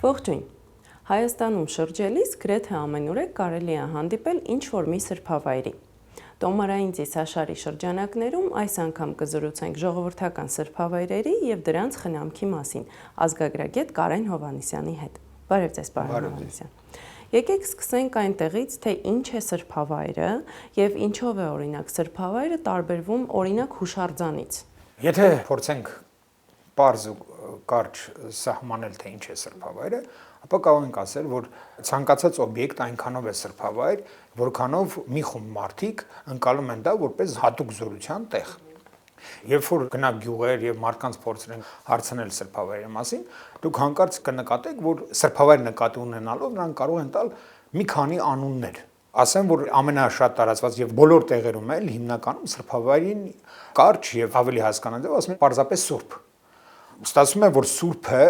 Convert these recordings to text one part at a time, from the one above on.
Ողջույն։ Հայաստանում շրջելիս գրեթե ամենուրեք կարելի է հանդիպել ինչ-որ մի սրբավայրի։ Տոմարային ծիսաշարի շրջանակներում այս անգամ կզրուցենք ժողովրդական սրբավայրերի եւ դրանց խնամքի մասին ազգագրագետ Կարեն Հովհաննիսյանի հետ։ Բարև ձեզ, պարոն Հովհաննիսյան։ Եկեք սկսենք այնտեղից, թե ինչ է սրբավայրը եւ ինչով է օրինակ սրբավայրը տարբերվում օրինակ հուշարձանից։ Եթե փորձենք պարզ ու կարճ սահմանել, թե ինչ է սրբավայրը, ապա կարող ենք ասել, որ ցանկացած օբյեկտ այնքանով է սրբավայր, որքանով մի խումբ մարդիկ ընկալում են դա որպես հատուկ զորության տեղ։ Երբ որ գնաք գյուղեր եւ մարդկանց փորձեն հարցնել սրբավայրի մասին, դուք հանկարծ կնկատեք, որ սրբավայր նկատի ունենալով նրանք կարող են տալ մի քանի անուններ։ Ասեմ, որ ամենաշատ տարածված եւ բոլոր տեղերում էլ հիմնականում սրբավայրին կարճ եւ ավելի հասկանալի ասում են պարզապես սուրբ։ Ստացվում է, որ սուրբը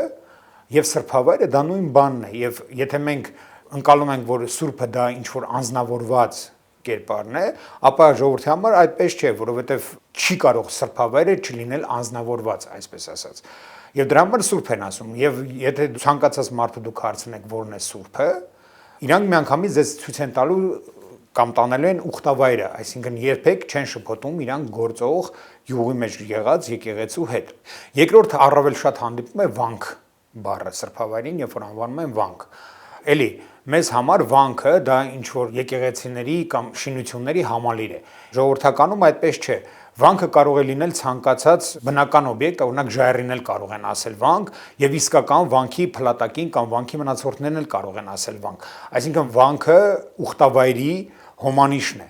եւ սրբավայրը դա նույն բանն է, եւ եթե մենք ընկալում ենք, որ սուրբը դա ինչ որ անձնավորված կերպարն է, ապա ժողովրդի համար այդպես չէ, որովհետեւ չի կարող սրբավայրը չլինել անձնավորված, այսպես ասած։ Եվ դրա համար սուրբ են ասում, եւ եթե ցանկացած մարդը դուք հարցնեք, որն է սուրբը, իրանք միանգամից ձեզ ցույց են տալու կամ տանելու են ուխտավայրը, այսինքն երբեք չեն շփոթում իրանք գործող յուղի մեջ եղած եկեղեցու հետ։ Երկրորդ առավել շատ հանդիպում է վանք բառը սրբավայրին, երբ որ անվանում են վանք։ Էլի մեզ համար վանքը դա ինչ որ եկեղեցիների կամ շինությունների համալիր է։ Ժողովրդականում այդպես չէ։ Վանքը կարող է լինել ցանկացած բնական օբյեկտ, օրինակ ժայռին էլ կարող են ասել վանք, եւ իսկական վանքի փլատակին կամ վանքի մնացորդներն էլ կարող են ասել վանք։ Այսինքն վանքը ուխտավայրի հոմանիշն է,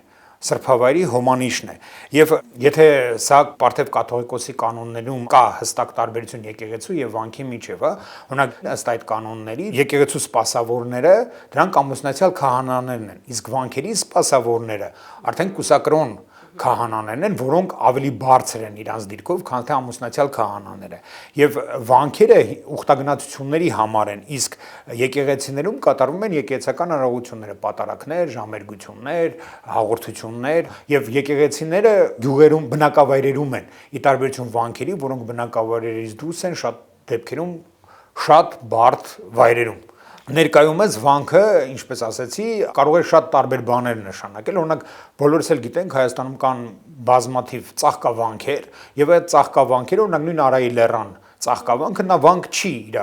սրբավայրի հոմանիշն է։ Եվ եթե սա Պարթև կաթողիկոսի կանոններում կա հստակ տարբերություն եկեղեցու եւ վանքի միջեւ, օրինակ ըստ այդ կանոնների եկեղեցու սպասավորները դրանք ամուսնացյալ քահանաներն են, իսկ վանքերի սպասավորները արդեն կուսակրոն քահանաներն են, որոնք ավելի բարձր են իրանց դիրքով, քան թե ամուսնացյալ քահանաները։ Եվ վանքերը ուխտագնացությունների համար են, իսկ եկեղեցիներում կատարվում են եկեղեցական արարողությունները, պատարակներ, ժամերգություններ, հաղորդություններ, եւ եկեղեցիները գյուղերում բնակավայրերում են, ի տարբերություն վանքերի, որոնք բնակավայրերից դուրս են շատ դեպքերում շատ բարդ վայրերում։ Ներկայումս վանքը, ինչպես ասեցի, կարող է շատ տարբեր բաներ նշանակել, օրինակ բոլորս էլ գիտենք Հայաստանում կան բազմաթիվ ծաղկավանքեր, եւ այդ ծաղկավանքերը օրինակ նույն Արայի լեռան ծաղկավանքը նա վանք չի իր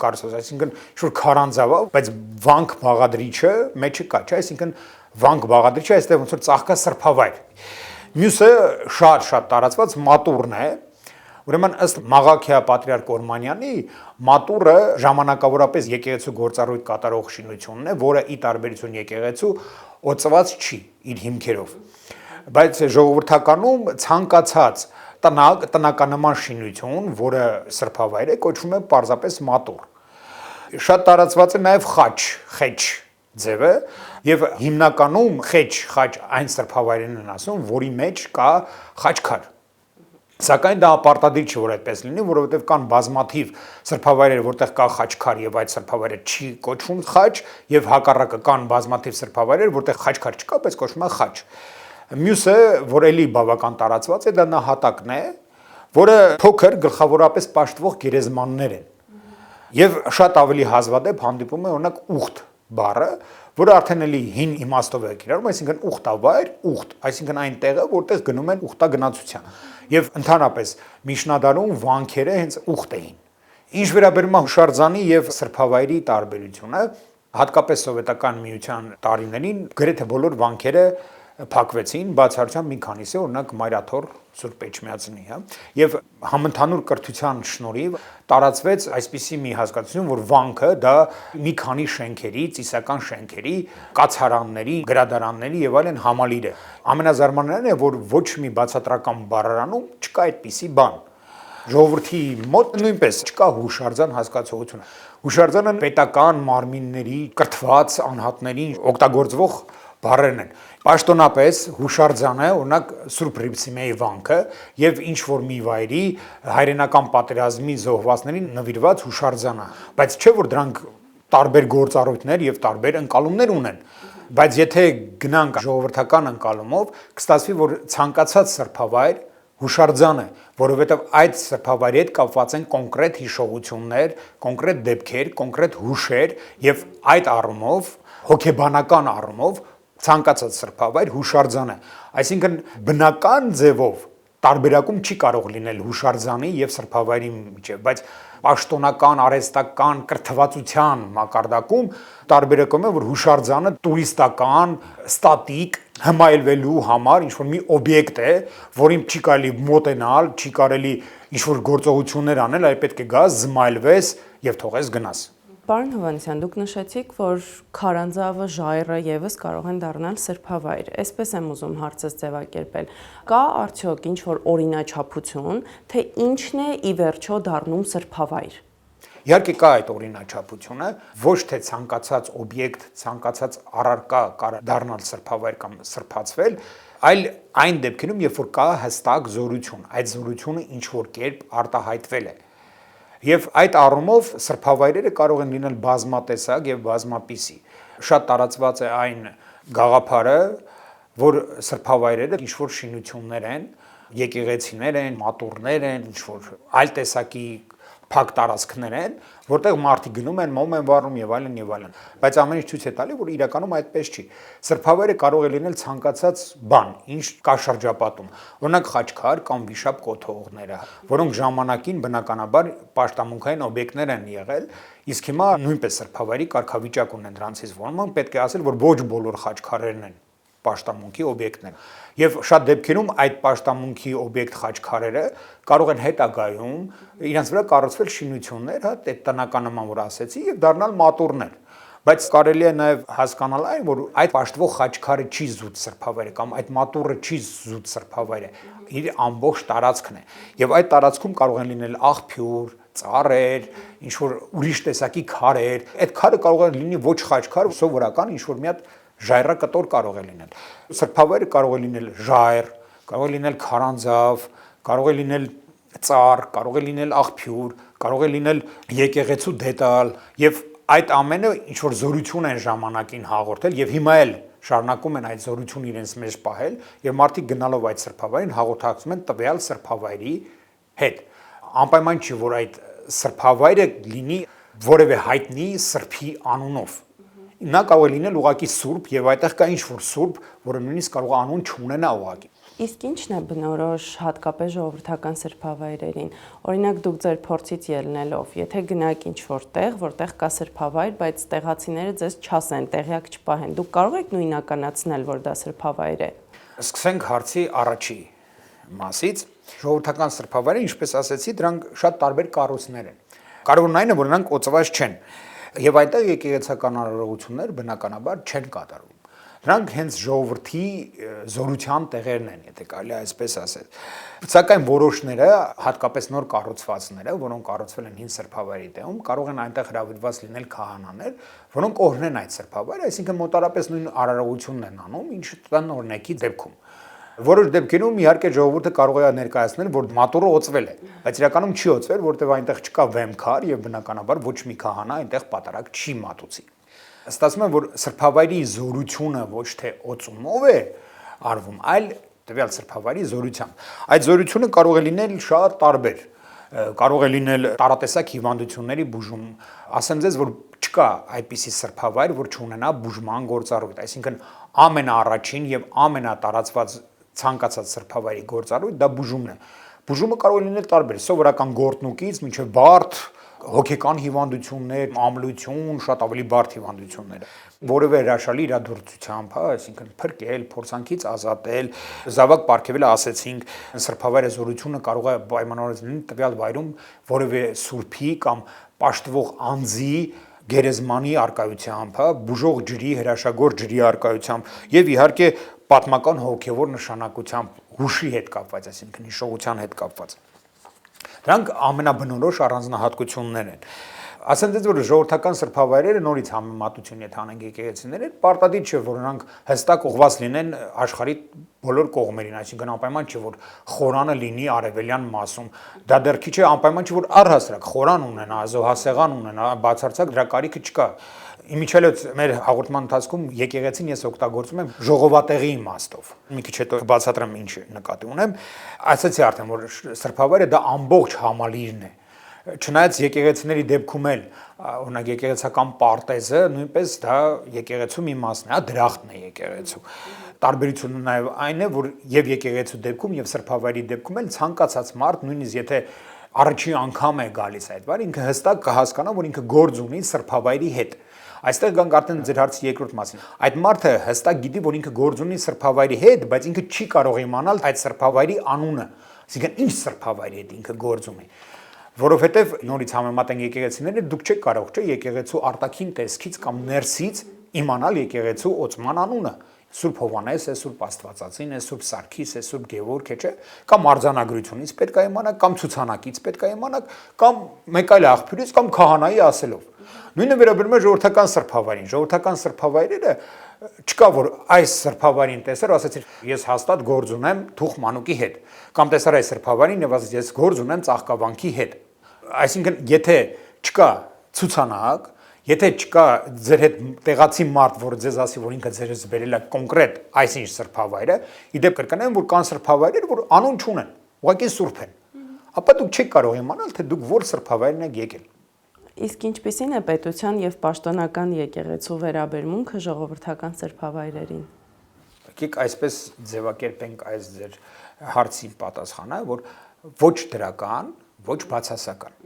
կարծես, այսինքն ինչ-որ քարանձավ է, բայց վանք բաղադրիչը մեջը կա, չէ, այսինքն վանք բաղադրիչը այստեղ ոնց որ ծաղկա սրբավայր։ Մյուսը շատ տարածված մատուրն է։ Ուրեմն ըստ Մաղաքիա Պատրիարք Օրմանյանի մատուրը ժամանակավորապես եկեղեցու գործառույթ կատարող շինությունն է, որը ի տարբերություն եկեղեցու օծված չի իր հիմքերով։ Բայց ժողովրդականում ցանկացած տնականնման շինություն, որը սրբավայր է, կոչվում է պարզապես մատուր։ Շատ տարածված է նաև խեչ ձևը, եւ հիմնականում խաչ այն սրբավայրերն են ասում, որի մեջ կա խաչքար։ Սակայն դա ապարտադիր չի, որ այդպես լինի, որովհետև կան բազմաթիվ սրբավայրեր, որտեղ կա խաչքար եւ այդ սրբավայրը չի կոչվում խաչ, եւ հակառակը կան բազմաթիվ սրբավայրեր, որտեղ խաչքար չկա, բայց կոչվում է խաչ։ Մյուսը, որ էլի բավական տարածված է, դա նահատակն է, որը փոքր գլխավորապես պաշտվող գերեզմաններ են։ Եվ շատ ավելի հազվադեպ հանդիպում է օրինակ ուխտ բառը, որը արդեն էլի հին իմաստով է կիրառում, այսինքն ուխտավայր, ուխտ, այսինքն այն տեղը, որտեղ գնում են ուխտագնացության։ Եվ ընդհանրապես միջնադարում վանքերը հենց ուխտ էին։ Ինչ վերաբերում է հուշարձանի եւ սրբավայրի տարբերությունը, հատկապես սովետական միության տարիներին գրեթե բոլոր վանքերը փակվեցին, բացառությամբ մի քանիսը, օրինակ Մայրաթոր Սուրբ Էջմիածնի, եւ համընդհանուր կրթության շնորհիվ տարածվեց այսպիսի մի հասկացություն, որ վանքը դա մի քանի շենքերի, ծիսական շենքերի, կացարանների, գրադարանների եւ այլն համալիր է։ Ամենազարմանալին է, որ ոչ մի բացատրական բառարանում չկա այդպիսի բան։ Ժողովրդի մոտ նույնպես չկա հուշարձան հասկացողությունը։ Հուշարձանը պետական մարմինների կրթված անհատներին օգտագործվող բառերն են։ Պաշտոնապես հուշարձանը, օրինակ Սուրբ Հռիփսիմեի վանքը եւ ինչ որ մի վայրի հայրենական պատերազմի զոհվածներին նվիրված հուշարձանը, բայց չէ որ դրանք տարբեր գործառույթներ եւ տարբեր ընկալումներ ունեն։ Բայց եթե գնանք ժողովրդական ընկալումով, կստացվի որ ցանկացած սրբավայր հուշարձան է, որովհետև այդ սրբավայրի հետ կապված են կոնկրետ հիշողություններ, կոնկրետ դեպքեր, կոնկրետ հուշեր եւ այդ առումով հոգեբանական առումով ցանկացած սրբավայր հուշարձան է։ Այսինքն բնական ձևով տարբերակում չի կարող լինել հուշարձանի եւ սրբավայրի միջեւ, բայց պաշտոնական, արհեստական կրթվածության մակարդակում տարբերակում է, որ հուշարձանը տուրիստական, ստատիկ հմայելվելու համար ինչ-որ մի օբյեկտ է, որին չի կարելի մոտենալ, չի կարելի ինչ-որ գործողություններ անել, այլ պետք է գաս, զմայլվես եւ թողես գնաս։ Պարոն Հովհաննիսյան, դուք նշեցիք, որ քարանձավը, ժայռը եւս կարող են դառնալ սրբավայր։ Այսպես եմ ուզում հարցս ձևակերպել։ Կա արդյոք ինչ-որ օրինաչափություն, թե ինչն է ի վերջո դառնում սրբավայր։ Իհարկե կա այդ օրինաչափությունը, ոչ թե ցանկացած օբյեկտ, ցանկացած առարկա կարող դառնալ սրբավայր կամ սրբացվել, այլ այն դեպքերում, երբ որ կա հստակ զորություն, այդ զորությունը ինչ որ կերպ արտահայտվել է։ Եվ այդ առումով սրբավայրերը կարող են լինել բազմատեսակ եւ բազմապիսի։ Շատ տարածված է այն գաղափարը, որ սրբավայրերը ինչ որ շինություններ են, եկեղեցիներ են, մատուռներ են, ինչ որ այլ տեսակի փակ տարածքներ են, որտեղ մարդիկ գնում են, մոմ են վառում եւ այլն եւ այլն։ Բայց ամեն ինչ ցույց է տալի, որ իրականում այդպես չի։ Սրբավայրը կարող է լինել ցանկացած բան, ինչ կա շրջապատում։ Օրինակ խաչքար կամ վիշապ կոթողները, որոնք ժամանակին բնականաբար պաշտամունքային օբյեկտներ են եղել, իսկ հիմա նույնպես սրբավայրի կարգավիճակ ունեն դրանցից ոմանք, պետք է ասել, որ ոչ բոլոր խաչքարերն են պաշտամունքի օբյեկտներ։ Եվ շատ դեպքերում այդ պաշտամունքի օբյեկտ խաչքարերը կարող են հետագայում իրենց վրա կառուցվել շինություններ, հա, այդ տնական նման որ ասեցի, եւ դառնալ մատուռներ։ Բայց կարելի է նաև հասկանալ այն, որ այդ պաշտվող խաչքարը չի զուտ սրբավայրը կամ այդ մատուռը չի զուտ սրբավայրը, իր ամբողջ տարածքն է։ Եվ այդ տարածքում կարող են լինել աղբյուր, ծառեր, ինչ որ ուրիշ տեսակի քարեր։ Այդ քարը կարող է լինի ոչ խաչքար, սովորական ինչ որ մի հատ ժայռակտոր կարող է լինել։ Սրբավայրը կարող է լինել ժայռ, կարող է լինել քարանձավ, կարող է լինել ծառ, կարող է լինել աղբյուր, կարող է լինել եկեղեցու դետալ եւ այդ ամենը ինչ որ զորություն են ժամանակին հաղորդել եւ հիմա էլ շարունակում են այդ զորությունը իրենց մեջ պահել եւ մարդիկ գնալով այդ սրբավայրին հաղորդակցում են տվյալ սրբավայրի հետ։ Անպայման չի որ այդ սրբավայրը լինի որևէ հայտնի սրբի անունով։ Նա կարող է լինել ուղակի սուրբ եւ այդտեղ կա ինչ-որ սուրբ, որը նույնիսկ կարող է անուն չունենա ուղակի։ Իսկ ի՞նչն է բնորոշ հատկապես ժողովրդական սրբավայրերին։ Օրինակ դուք ձեր փորձից ելնելով, եթե գնաք ինչ-որ տեղ, որտեղ կա սրբավայր, բայց տեղացիները ձեզ չասեն, տեղյակ չպահեն, դուք կարող եք նույնականացնել, որ դա սրբավայր է։ Սկսենք հարցի առաջի մասից։ Ժողովրդական սրբավայրը, ինչպես ասեցի, դրանք շատ տարբեր կառույցներ են։ Կարևորն այն է, որ նրանք օծված չեն։ Եվ այնտեղ եկեղեցական արարողություններ բնականաբար չեն կատարվում։ Նրանք հենց ժողովրդի զորության տեղերն են, եթե կարելի այսպես ասել։ Սակայն որոշները, հատկապես նոր կառուցվածքները, որոնք կառուցվել են հին սրբավայրի տեղում, կարող են այնտեղ հրավիրված լինել քահանաներ, որոնք օրհնեն այդ սրբավայրը, այսինքն մոտարապես նույն արարողությունն են անում, ինչ տան օրհնեկի դեպքում։ Որոշ դեպքերում իհարկե ժողովուրդը կարող է ներկայացնել, որ մատուռը օծվել է, բայց իրականում չի օծվել, որտեղ այնտեղ չկա վեմքար եւ բնականաբար ոչ մի քահանա այնտեղ պատարակ չի մատուցի։ Ստացվում է, որ սրբավայրի զորությունը ոչ թե օծումով է արվում, այլ տվյալ սրբավայրի զորությամբ։ Այդ զորությունը կարող է լինել շատ տարբեր, կարող է լինել տարատեսակ հիվանդությունների բուժում։ Ասեմ ձեզ, որ չկա այդպիսի սրբավայր, որ չունենա բուժման գործառույթ, այսինքն ամենաառաջին եւ ամենատարածված ցանկացած սրբավայրի գործառույթ դա բուժումն է։ Բուժումը կարող է լինել տարբեր, սովորական գործնուկից մինչև բարդ հոգեկան հիվանդություններ, ամլություն, շատ ավելի բարդ հիվանդություններ։ Որևէ հրաշալի իրադարձությամբ, հա, այսինքն փրկել, փորձանքից ազատել, զավակ պարգևելը ասեցինք, սրբավայրը զորությունը կարող է պայմանավորված լինել տվյալ վայրում որևէ սուրբի կամ պաշտվող անձի գերեզմանի արկայությամբ, հա, բուժող ջրի, հրաշագործ ջրի արկայությամբ եւ իհարկե պատմական հոգեվոր նշանակությամբ հուշի հետ կապված, այսինքն հիշողության հետ կապված։ Դրանք ամենաբնորոշ առանձնահատկություններ են։ ասենք որ ժողովրդական սրբավայրերը նորից համեմատություն եթե անենք եկեղեցիների, պարտադիր չէ որ նրանք հստակ ուղղված լինեն աշխարհի բոլոր կողմերին, այսինքն անպայման չէ որ խորանը լինի արևելյան մասում, դա դեռ քիչ է անպայման չէ որ առհասարակ խորան ունենա, զոհասեղան ունենա, բացարձակ դրա կարիքը չկա։ Իմիջիայլոց մեր հաղորդման ընթացքում եկեղեցին ես օգտագործում եմ ժողովատեղի իմաստով։ Մի քիչ հետո բացատրեմ ինչ նկատի ունեմ, ասացի արդեն որ սրբավայրը դա ամբողջ համալիրն է։ Չնայած եկեղեցիների դեպքում էլ օրինակ եկեղեցական պարտեզը նույնպես դա եկեղեցու մի մասն է, դրախտն է եկեղեցու։ Տարբերությունը նաև այն է, որ եւ եկեղեցու դեպքում եւ սրբավայրի դեպքում էլ ցանկացած մարդ նույնիսկ եթե առաջին անգամ է գալիս այդ վայր, ինքը հստակ կհասկանա, որ ինքը գործ ունի սրբավայրի հետ։ Այստեղ գանք արդեն ձեր հարցի երկրորդ մասին։ Այդ մարդը հստակ գիտի, որ ինքը գործ ունի սրբավայրի հետ, բայց ինքը չի կարող իմանալ այդ սրբավայրի անունը, այսինքն ինչ սրբավայրի հետ ինքը գործ ունի։ Որովհետև նորից համեմատենք եկեղեցիները, դուք չեք կարող չէ եկեղեցու արտաքին տեսքից կամ ներսից իմանալ եկեղեցու օծման անունը։ Սուրբ Հովանես է, Սուրբ Աստվածածին է, Սուրբ Սարգիս է, Սուրբ Գևորգ է, չէ՞։ Կամ արձանագրությունից պետք է իմանաք, կամ ցուցանակից պետք է իմանաք, կամ մեկ այլ աղբյուրից, կամ քահանայի ասելով։ Նույնը վերաբերում է ժողովրդական սրբավայրին։ Ժողովրդական սրբավայրերը չկա որ այս սրբավայրին տեսար, ասացիր ես հաստատ գործ ունեմ Թուխ Մանուկի հետ, կամ տեսար այս սրբավայրին եւ ասաց ես գործ ունեմ Ծաղկավանքի հետ։ Այսինքն եթե չկա ցուցանակ, եթե չկա ձեր հետ տեղացի մարդ, որ ձեզ ասի, որ ինքը ձեզ բերել է կոնկրետ այսինչ սրբավայրը, իդեպ կրկնեմ, որ կան սրբավայրեր, որ անուն չունեն, ուղղակի սուրբ են, ապա դուք չեք կարող իմանալ, թե դուք որ սրբավայրն եք եկել։ Իսկ ինչպիսին է պետության եւ պաշտոնական եկեղեցու վերաբերմունքը ժողովրդական սրբավայրերին։ Եկեք այսպես ձևակերպենք այս ձեր հարցի պատասխանը, որ ոչ դրական, ոչ բացասական։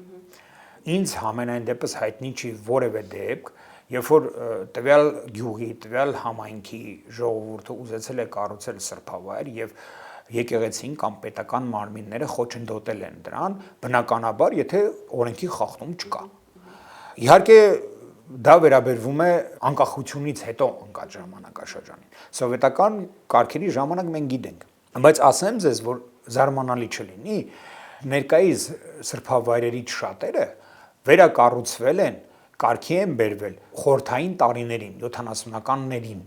Ինձ համենայն դեպս հայտնի չի որևէ դեպք, երբ որ տվյալ գյուղի, տվյալ համայնքի ժողովուրդը ուզեցել է կառուցել սրբավայր եւ եկեղեցին կամ պետական մարմինները խոչընդոտել են դրան, բնականաբար, եթե օրենքի խախտում չկա։ Իհարկե դա վերաբերվում է անկախությունից հետո ընկած ժամանակաշրջանին։ Սովետական կարգերի ժամանակ մենք գիտենք, բայց ասեմ ձեզ, որ զարմանալի չլինի, ներկայիս սրբավայրերից շատերը վերակառուցվել են, կարգի են բերվել խորհրդային տարիներին, 70-ականներին։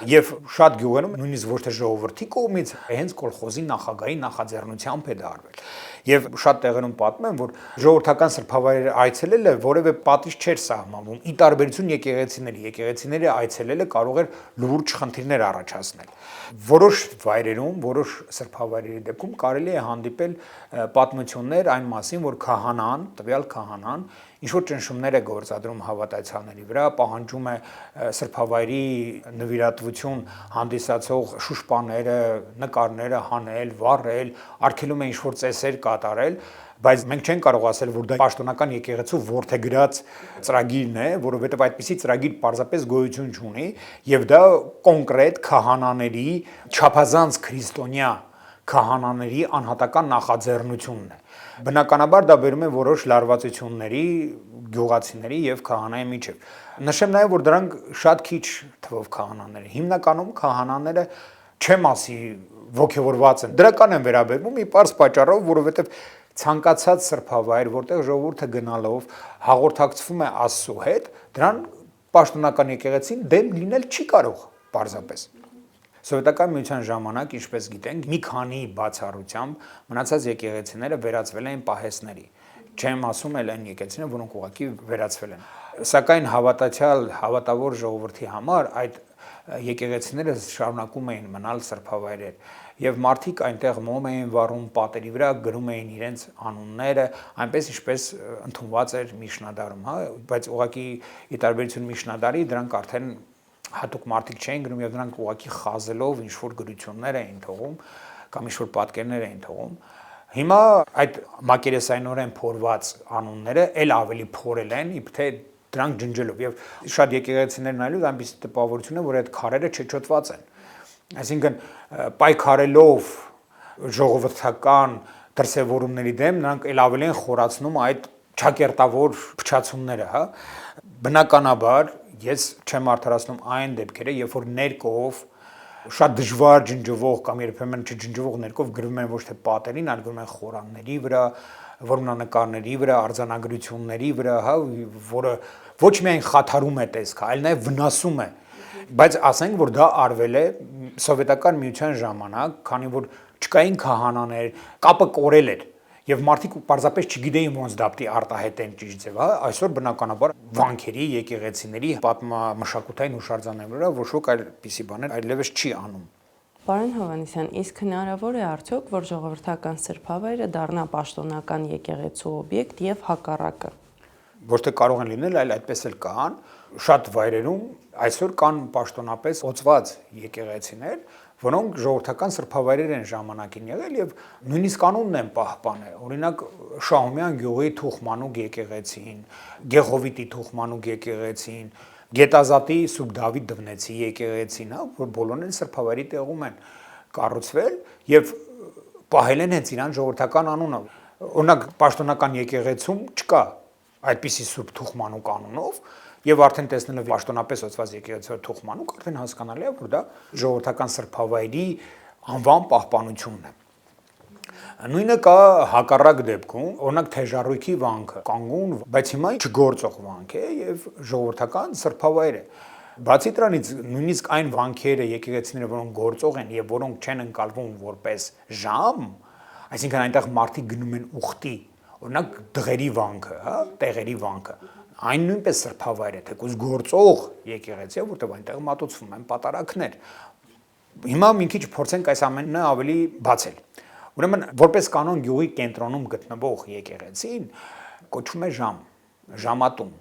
Եվ շատ գյուղերում նույնիսկ ոչ թե ժողովրդի կողմից, հենց կոլխոզի նախագահի նախաձեռնությամբ է դա արվել։ Եվ շատ տեղերում պատմում են, որ ժողովրդական սրբավայրերը այցելելը որևէ պատիժ չէր սահմանվում, ի տարբերություն եկեղեցիների այցելելը կարող էր լուրջ խնդիրներ առաջացնել։ Որոշ վայրերում, որոշ սրբավայրերի դեպքում կարելի է հանդիպել պատմություններ այն մասին, որ քահանան, տվյալ քահանան ինչ-որ ճնշումներ է գործադրում հավատացյալների վրա, պահանջում է սրբավայրի նվիրատվություն հանդիսացող շուշպաները, նկարները հանել, վառել, արգելում է ինչ-որ ծեսեր կատարել, բայց մենք չենք կարող ասել, որ դա պաշտոնական եկեղեցու որդեգրած ծրագիրն է, որովհետև այդպիսի ծրագիր պարզապես գոյություն չունի, եւ դա կոնկրետ քահանաների, չափազանց քրիստոնյա քահանաների անհատական նախաձեռնությունն է։ Բնականաբար դա բերում է որոշ լարվածությունների, գյուղացիների եւ քահանայի միջև։ Նշեմ նաեւ, որ դրանք շատ քիչ թվով քահանաներ են։ Հիմնականում քահանաները չեմ ասի ոգևորված են, դրական են վերաբերվում մի պարզ պատճառով, որովհետեւ ցանկացած սրբավայր, որտեղ ժողովուրդը գնալով հաղորդակցվում է Աստծո հետ, դրան պաշտոնական եկեղեցին դեմ լինել չի կարող պարզապես։ Սովետական միության ժամանակ, ինչպես գիտենք, մի քանի բացառությամբ մնացած եկեղեցիները վերածվել են պահեստների։ Չեմ ասում էլ այն եկեղեցիները, որոնք ուղղակի վերածվել են։ Սակայն հավատավոր ժողովրդի համար այդ եկեղեցիները շարունակում էին մնալ սրբավայրեր եւ մարդիկ այնտեղ մոմ էին վառում պատերի վրա, գրում էին իրենց անունները, այնպես ինչպես ընդունված էր Միշնադարում, հա, բայց ուղղակի ի տարբերություն Միշնադարի դրանք արդեն հատուկ մարդիկ չէին գրում եւ նրանք ուղղակի խազելով ինչ-որ գրություններ էին թողում կամ ինչ-որ պատկերներ էին թողում։ Հիմա այդ մակերեսայնորեն փորված անունները ել ավելի փորել են, իբր թե դրանք ջնջելով եւ շատ եկեղեցիներ նայելով այնպիսի տպավորություն է, որ այդ քարերը չեչոտված են։ Այսինքն պայքարելով ժողովրդական դրսևորումների դեմ նրանք ել ավելի են խորացնում այդ ճակերտավոր փչացումները, հա։ Բնականաբար ես չեմ արդարացնում այն դեպքերը, երբ որ ներկով շատ դժվար ջնջվող կամ երբեմն չջնջվող ներկով գրում են ոչ թե պատերին, այլ գրում են խորանների վրա, որմնանկարների վրա, արձանագրությունների վրա, հա, որը ոչ միայն խաթարում է տեսքը, այլ նաև վնասում է։ Բայց ասենք, որ դա արվել է սովետական միության ժամանակ, քանի որ չկային քահանաներ, կապը կորել էր եւ մարդիկ պարզապես չգիտեին ոնց դա պիտի արտահայտեն ճիշտ ձև, հա, այսօր բնականաբար վանքերի, եկեղեցիների պատմամշակութային հուշարձանների վրա ոչ ոք այլպիսի բաներ այլևս չի անում։ Պարոն Հովհաննիսյան, իսկ հնարավոր է արդյոք, որ ժողովրդական սրբավայրը դառնա պաշտոնական եկեղեցու օբյեկտ եւ հակառակը։ Ոչ թե կարող են լինել, այլ այդպես էլ կան շատ վայրերում այսօր կան պաշտոնապես օծված եկեղեցիներ, որոնք ժողովրդական սրբավայրեր են ժամանակին եղել եւ նույնիսկ անունն են պահպանել։ Օրինակ Շահումյան գյուղի Թուխմանուկ եկեղեցին, Գեղովիտի Թուխմանուկ եկեղեցին, Գետազատի Սուրբ Դավիթ Դվնեցի եկեղեցին, հա, որ բոլորն էլ սրբավայրի տեղում են կառուցվել եւ պահել են հենց իրան ժողովրդական անունը։ Օրինակ պաշտոնական եկեղեցում չկա այդպիսի Սուրբ Թուխմանուկ անունով եւ արդեն տեսնելով պաշտոնապես օծված եկեղեցու Թուխմանուկ արդեն հասկանալի է, որ դա ժողովրդական սրբավայրի անվան պահպանությունն է։ Նույնը կա հակառակ դեպքում, օրինակ Թեժառույքի վանքը, կանգուն, բայց հիմա չգործող վանք է եւ ժողովրդական սրբավայր է։ Բացի դրանից նույնիսկ այն վանքերը, եկեղեցիները, որոնք գործող են եւ որոնք չեն ընկալվում որպես ժամ, այսինքն այնտեղ մարդիկ գնում են ուխտի, օրինակ Դղերի վանքը, հա, Տեղերի վանքը, այն նույնպես սրբավայր է, թեկուզ գործող եկեղեցի է, որտեղ այնտեղ մատուցվում են պատարակներ։ Հիմա մի քիչ փորձենք այս ամենը ավելի բացել։ Ուրեմն որպես կանոն գյուղի կենտրոնում գտնվող եկեղեցին կոչվում է ժամ, ժամատուն։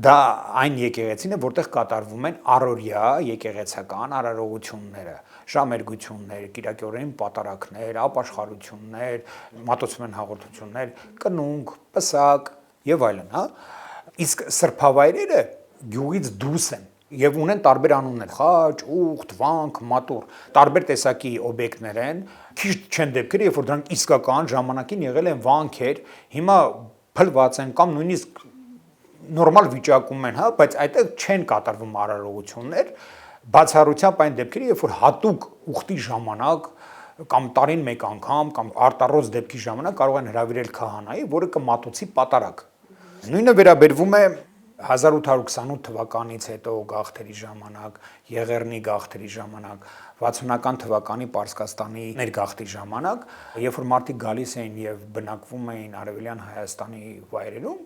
Դա այն եկեղեցին է, որտեղ կատարվում են առօրյա եկեղեցական արարողությունները, ժամերգություններ, կիրակորեն պատարակներ, ապաշխարություններ, մատուցվում են հաղորդություններ, կնունկ, պսակ եւ այլն, հա։ Իսկ սրբավայրերը գյուղից դուրս են եւ ունեն տարբեր անուններ՝ խաչ, ուխտ, վանք, մատուռ, տարբեր տեսակի օբյեկտներ են, քիչ չեն դեպքերը, երբ որ դրանք իսկական ժամանակին եղել են վանքեր, հիմա փլված են կամ նույնիսկ նորմալ վիճակում են, հա, բայց այդտեղ չեն կատարվում արարողություններ, բացառությամբ այն դեպքերը, երբ որ հատուկ ուխտի ժամանակ կամ տարին մեկ անգամ կամ արտառոց դեպքի ժամանակ կարող են հրավիրել քահանայի, որը կմատուցի պատարակ։ Նույնը վերաբերվում է 1828 թվականից հետո գաղթերի ժամանակ, Եղեռնի գաղթերի ժամանակ, 60-ական թվականի Պարսկաստանի ներգաղթի ժամանակ, երբ որ մարդիկ գալիս էին եւ բնակվում էին Արևելյան Հայաստանի վայրերում,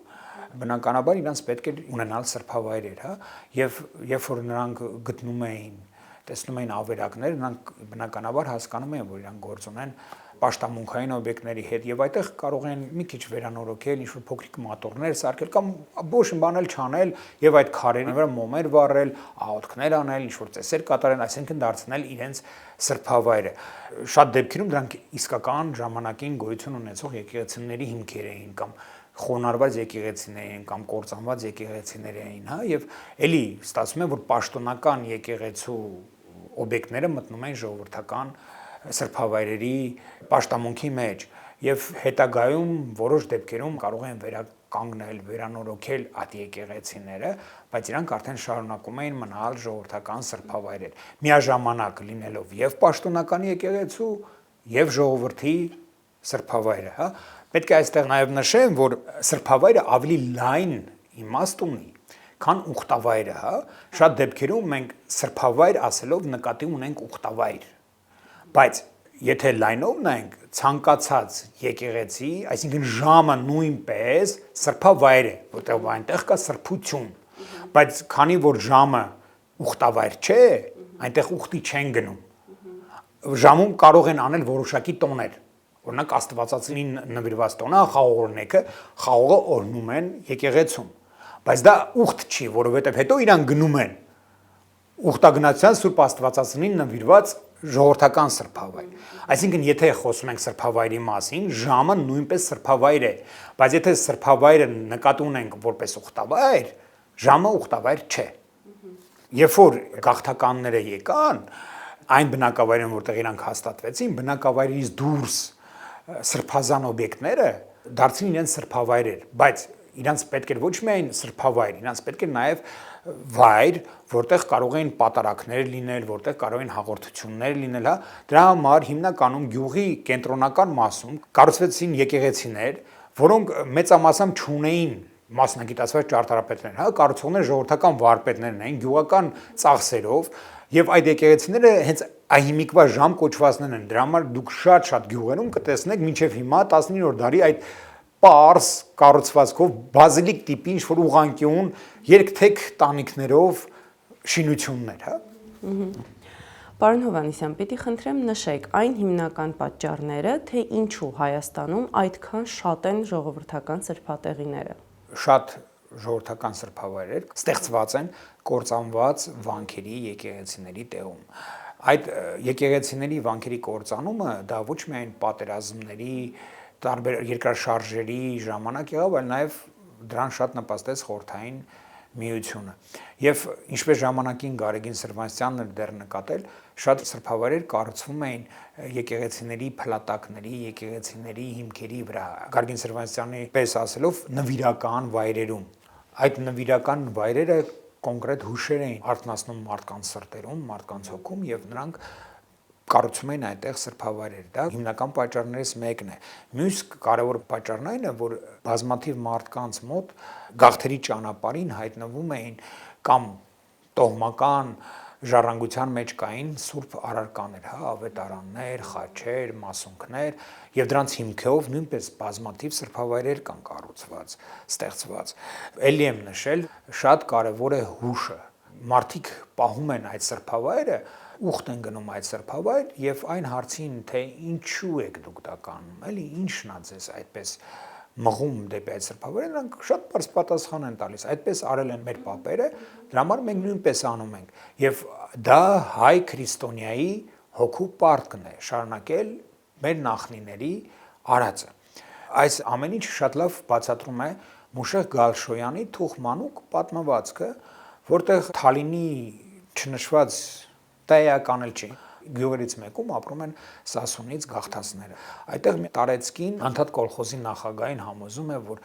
բնականաբար իրանց պետք է ունենալ սրբավայրեր, հա, եւ երբ որ նրանք գտնում էին, տեսնում էին ավերակներ, նրանք բնականաբար հասկանում էին, որ իրանք գործ ունեն պաշտամունքային օբյեկտների հետ եւ այդտեղ կարող են մի քիչ վերանորոգել, ինչ-որ փոքրիկ մատորներ սարքել կամ ոչ բան էլ չանել եւ այդ քարերի վրա մոմեր վառել, աղոթքներ անել, ինչ-որ ծեսեր կատարել, այսինքն դարձնել իրենց սրբավայրը։ Շատ դեպքերում դրանք իսկական ժամանակին գոյություն ունեցող եկեղեցիների հիմքեր էին կամ խոնարհված եկեղեցիներ էին կամ կործանված եկեղեցիներ էին, հա, եւ էլի ստացվում է, որ պաշտոնական եկեղեցու օբյեկտները մտնում են ժողովրդական սրբավայրերի պաշտամունքի մեջ եւ հետագայում որոշ դեպքերում կարող են վերականգնել, վերանորոգել այդ եկեղեցիները, բայց իրանք արդեն շարունակում էին մնալ ժողովրդական սրբավայրեր, միաժամանակ լինելով եւ պաշտոնական եկեղեցու եւ ժողովրդի սրբավայրը, հա։ Պետք է այստեղ նաեւ նշեմ, որ սրբավայրը ավելի լայն իմաստ ունի, քան ուխտավայրը, հա։ Շատ դեպքերում մենք սրբավայր ասելով նկատի ունենք ուխտավայր։ Բայց եթե լայնով նայենք ցանկացած եկեղեցի, այսինքն ժամը նույնպես սրբավայր է, որտեղ այնտեղ կա սրբություն, բայց քանի որ ժամը ուխտավայր չէ, այնտեղ ուխտի չեն գնում։ Ժամում կարող են անել որոշակի տոներ։ Օրինակ Աստվածածին նվիրված տոնը խաղողորնեկը, խաղողը օրնում են եկեղեցում։ Բայց դա ուխտ չի, որովհետև հետո իրան գնում են ուխտագնացության Սուրբ Աստվածածնին նվիրված ժողովրդական սրբավայր։ Այսինքն, եթե խոսում ենք սրբավայրի մասին, ժամը նույնպես սրբավայր է, բայց եթե սրբավայրը նկատի ունենք որպես ուխտավայր, ժամը ուխտավայր չէ։ Երբ որ գաղթականները եկան, այն բնակավայրում, որտեղ իրանք հաստատվեցին, բնակավայրից դուրս սրբազան օբյեկտները դարձին իրենց սրբավայրեր, բայց իրանց պետք էր ոչ միայն սրբավայր, իրանց պետք էր նաև վայր, որտեղ կարող էին պատարակներ լինել, որտեղ կարող էին հաղորդություններ լինել, հա։ Դրա համար հիմնականում գյուղի կենտրոնական մասում կառուցվեցին եկեղեցիներ, որոնք մեծամասամբ չունեին մասնագիտացված ճարտարապետներ, հա, կառուցողները ժողովրդական վարպետներն էին, գյուղական ծախսերով, եւ այդ եկեղեցիները հենց այհիմիկվա ժամ կոչվածներն են։ Դրա համար դուք շատ գյուղերում կտեսնեք մինչեւ հիմա 19-րդ դարի այդ պարս կառուցվածքով բազիլիկ տիպի ինչ որ ուղղանկյուն երկթեք տանիքներով շինություններ, հա։ Պարոն Հովհաննիսյան, պիտի խնդրեմ նշեք այն հիմնական պատճառները, թե ինչու Հայաստանում այդքան շատ են ժողովրդական սրբատեղիները։ Շատ ժողովրդական սրբավայրեր ստեղծված են կործանված վանքերի եկեղեցիների տեղում։ Այդ եկեղեցիների վանքերի կործանումը դա ոչ միայն պատերազմների տարբեր երկրաշարժերի ժամանակ եղավ, այլ նաև դրան շատ նպաստեց խորհրդային միությունը։ Եվ ինչպես ժամանակին Գարեգին Սրբազյանն էր դեռ նկատել, շատ սրբավայրեր կառուցվում էին եկեղեցիների փլատակների, եկեղեցիների հիմքերի վրա։ Գարեգին Սրբազյանի պես ասելով նվիրական վայրերում։ Այդ նվիրական վայրերը կոնկրետ հուշեր էին արթնացնում մարդկանց սրտերում, մարդկանց հոգում եւ նրանք կառուցում էին այդտեղ սրբավայրեր։ Դա հիմնական պատճառներից մեկն է։ Մյուս կարևոր պատճառն այն է, որ բազմաթիվ մարդկանց մոտ գաղթերի ճանապարհին հայտնվում էին կամ տոհմական ժառանգության մեջ կային սուրբ առարկաներ, հա, ավետարաններ, խաչեր, մասունքներ, եւ դրանց հիմքով նույնպես բազմաթիվ սրբավայրեր կան կառուցված, ստեղծված։ Էլի եմ նշել, շատ կարևոր է հուշը։ Մարդիկ պահում են այդ սրբավայրը, ուխտ են գնում այդ սրբավայր եւ այն հարցին, թե ինչու եք դուք դա կանում, էլի ինչն է ձեզ այդպես մղում դեպի այդ սրբավայրը, նրանք շատ բարձ պատասխան են տալիս։ Այդպես արել են մեր պապերը, դրա համար մենք նույնպես անում ենք։ Եվ դա հայ քրիստոնյայի հոգու պարտքն է շարունակել մեր նախնիների արածը։ Այս ամեն ինչը շատ լավ բացատրում է Մուշեղ Գալշոյանի Թուխմանուկ պատմվածքը, որտեղ Թալինի չնշված տայական էլ չի գյուղերից մեկում ապրում են Սասունից գաղթածները։ Այդտեղ Տարեցկին անդադ կոլխոզի նախագահին համոզում է, որ